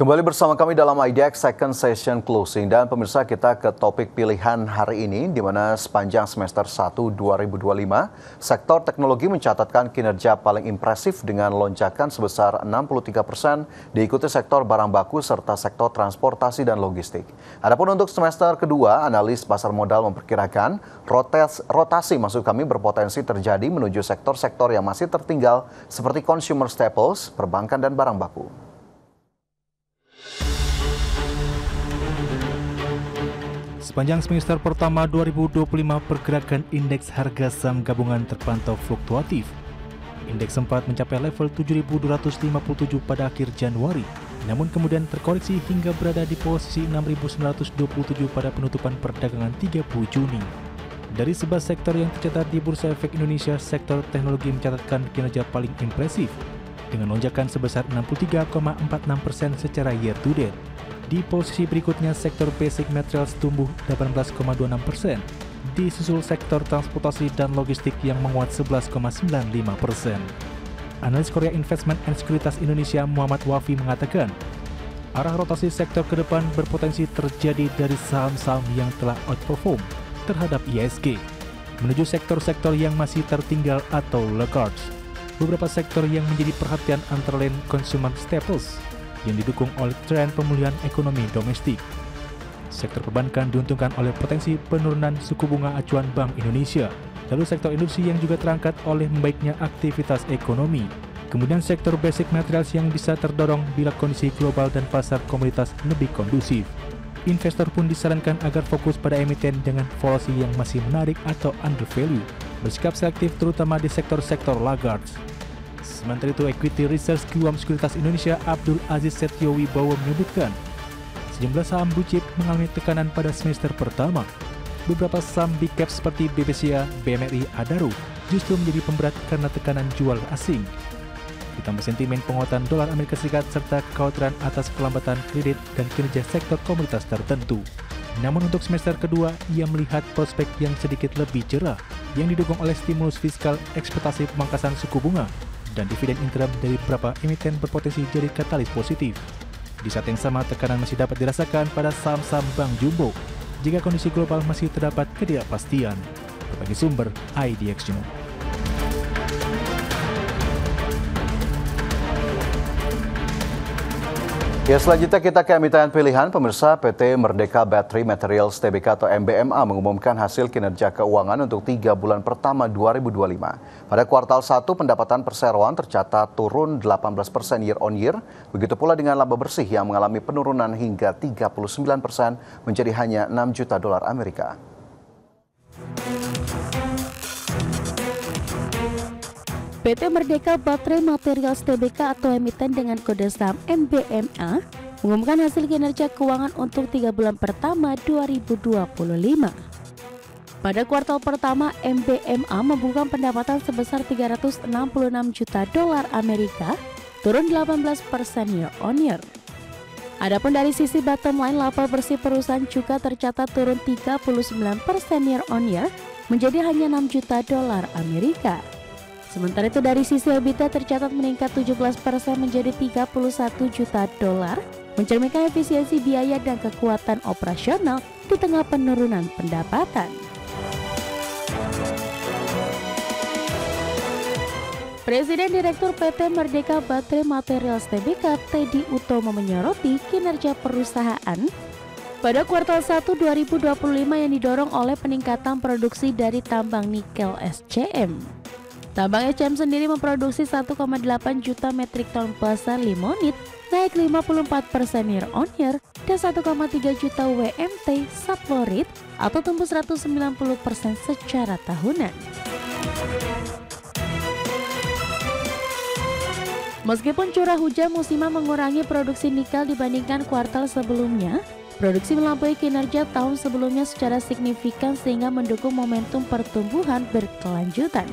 Kembali bersama kami dalam IDX Second Session Closing. Dan pemirsa, kita ke topik pilihan hari ini, di mana sepanjang semester 1 2025, sektor teknologi mencatatkan kinerja paling impresif dengan lonjakan sebesar 63%, diikuti sektor barang baku serta sektor transportasi dan logistik. Adapun untuk semester kedua, analis pasar modal memperkirakan rotasi masuk kami berpotensi terjadi menuju sektor-sektor yang masih tertinggal seperti consumer staples, perbankan, dan barang baku. Sepanjang semester pertama 2025, pergerakan indeks harga saham gabungan terpantau fluktuatif. Indeks sempat mencapai level 7.257 pada akhir Januari, namun kemudian terkoreksi hingga berada di posisi 6.927 pada penutupan perdagangan 30 Juni. Dari 11 sektor yang tercatat di Bursa Efek Indonesia, sektor teknologi mencatatkan kinerja paling impresif, dengan lonjakan sebesar 63,46% secara year to date. Di posisi berikutnya, sektor basic materials tumbuh 18,26%, disusul sektor transportasi dan logistik yang menguat 11,95%. Analis Korea Investment and Sekuritas Indonesia Muhammad Wafi mengatakan, arah rotasi sektor ke depan berpotensi terjadi dari saham-saham yang telah outperform terhadap IHSG, menuju sektor-sektor yang masih tertinggal atau laggards. Beberapa sektor yang menjadi perhatian antara lain consumer staples, yang didukung oleh tren pemulihan ekonomi domestik. Sektor perbankan diuntungkan oleh potensi penurunan suku bunga acuan Bank Indonesia, lalu sektor industri yang juga terangkat oleh membaiknya aktivitas ekonomi. Kemudian sektor basic materials yang bisa terdorong bila kondisi global dan pasar komoditas lebih kondusif. Investor pun disarankan agar fokus pada emiten dengan valuasi yang masih menarik atau undervalue, bersikap selektif terutama di sektor-sektor laggards. Sementara itu, Equity Research Quam Sekuritas Indonesia Abdul Aziz Setio Wibowo menyebutkan, sejumlah saham blue chip mengalami tekanan pada semester pertama. Beberapa saham big cap seperti BBCA, BMRI, Adaro justru menjadi pemberat karena tekanan jual asing. Ditambah sentimen penguatan dolar Amerika Serikat serta kekhawatiran atas pelambatan kredit dan kinerja sektor komoditas tertentu. Namun untuk semester kedua, ia melihat prospek yang sedikit lebih cerah, yang didukung oleh stimulus fiskal, ekspektasi pemangkasan suku bunga, dan dividen interim dari beberapa emiten berpotensi jadi katalis positif. Di saat yang sama, tekanan masih dapat dirasakan pada saham-saham Bank Jumbo jika kondisi global masih terdapat ketidakpastian. Berbagai sumber, IDX News. Ya, selanjutnya kita ke emiten pilihan. Pemirsa, PT Merdeka Battery Materials Tbk atau MBMA mengumumkan hasil kinerja keuangan untuk 3 bulan pertama 2025. Pada kuartal 1, pendapatan perseroan tercatat turun 18% year on year. Begitu pula dengan laba bersih yang mengalami penurunan hingga 39% menjadi hanya $6 juta Amerika. PT Merdeka Battery Materials Tbk atau emiten dengan kode saham MBMA mengumumkan hasil kinerja keuangan untuk 3 bulan pertama 2025. Pada kuartal pertama, MBMA membukukan pendapatan sebesar $366 juta Amerika, turun 18% year on year. Adapun dari sisi bottom line, laba bersih perusahaan juga tercatat turun 39% year on year menjadi hanya $6 juta Amerika. Sementara itu dari sisi EBITDA tercatat meningkat 17% menjadi $31 juta, mencerminkan efisiensi biaya dan kekuatan operasional di tengah penurunan pendapatan. Presiden Direktur PT Merdeka Battery Materials Tbk Teddy Utomo menyoroti kinerja perusahaan pada kuartal 1 2025 yang didorong oleh peningkatan produksi dari tambang nikel SCM. Tambang SCM sendiri memproduksi 1,8 juta metrik ton basa limonit, naik 54% year on year, dan 1,3 juta WMT subfluorid atau tumbuh 190% secara tahunan. Meskipun curah hujan musiman mengurangi produksi nikel dibandingkan kuartal sebelumnya, produksi melampaui kinerja tahun sebelumnya secara signifikan sehingga mendukung momentum pertumbuhan berkelanjutan.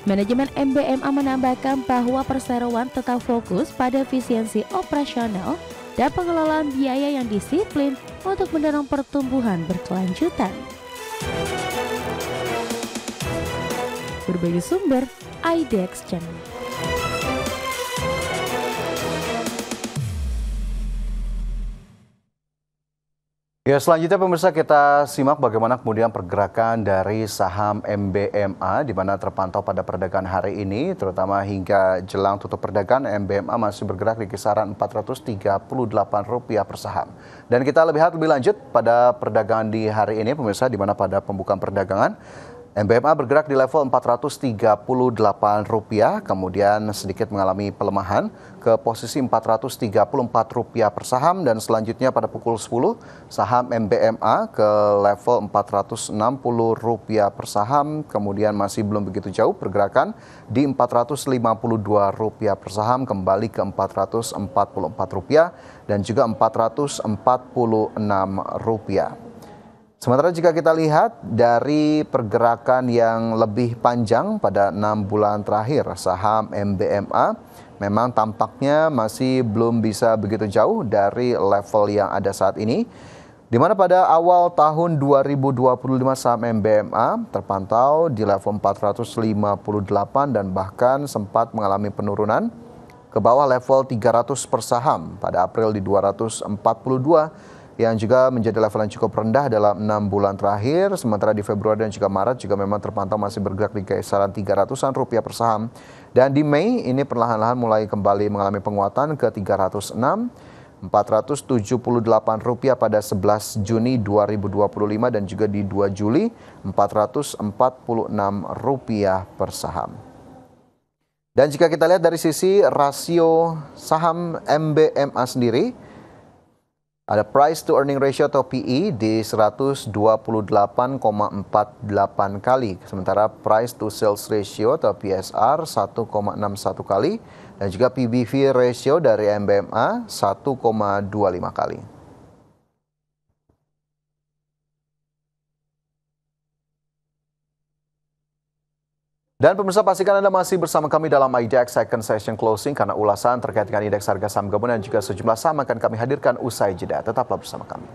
Manajemen MBMA menambahkan bahwa perseroan tetap fokus pada efisiensi operasional dan pengelolaan biaya yang disiplin untuk mendorong pertumbuhan berkelanjutan. Berbagai sumber, IDX Channel. Ya, selanjutnya pemirsa kita simak bagaimana kemudian pergerakan dari saham MBMA di mana terpantau pada perdagangan hari ini, terutama hingga jelang tutup perdagangan MBMA masih bergerak di kisaran Rp438 per saham. Dan kita lihat lebih lanjut pada perdagangan di hari ini pemirsa, di mana pada pembukaan perdagangan MBMA bergerak di level Rp438, kemudian sedikit mengalami pelemahan ke posisi Rp434 per saham, dan selanjutnya pada pukul 10 saham MBMA ke level Rp460 per saham, kemudian masih belum begitu jauh pergerakan di Rp452 per saham, kembali ke Rp444 dan juga Rp446. Sementara jika kita lihat dari pergerakan yang lebih panjang pada 6 bulan terakhir, saham MBMA memang tampaknya masih belum bisa begitu jauh dari level yang ada saat ini, di mana pada awal tahun 2025 saham MBMA terpantau di level 458 dan bahkan sempat mengalami penurunan ke bawah level 300 per saham pada April di 242, yang juga menjadi level yang cukup rendah dalam 6 bulan terakhir. Sementara di Februari dan juga Maret juga memang terpantau masih bergerak di kisaran Rp300 per saham. Dan di Mei ini perlahan-lahan mulai kembali mengalami penguatan ke 306, Rp478 pada 11 Juni 2025 dan juga di 2 Juli Rp446 per saham. Dan jika kita lihat dari sisi rasio saham MBMA sendiri, ada price to earning ratio atau PE di 128,48 kali. Sementara price to sales ratio atau PSR 1,61 kali. Dan juga PBV ratio dari MBMA 1,25 kali. Dan pemirsa, pastikan Anda masih bersama kami dalam IDX Second Session Closing karena ulasan terkait dengan indeks harga saham gabungan dan juga sejumlah saham akan kami hadirkan usai jeda. Tetaplah bersama kami.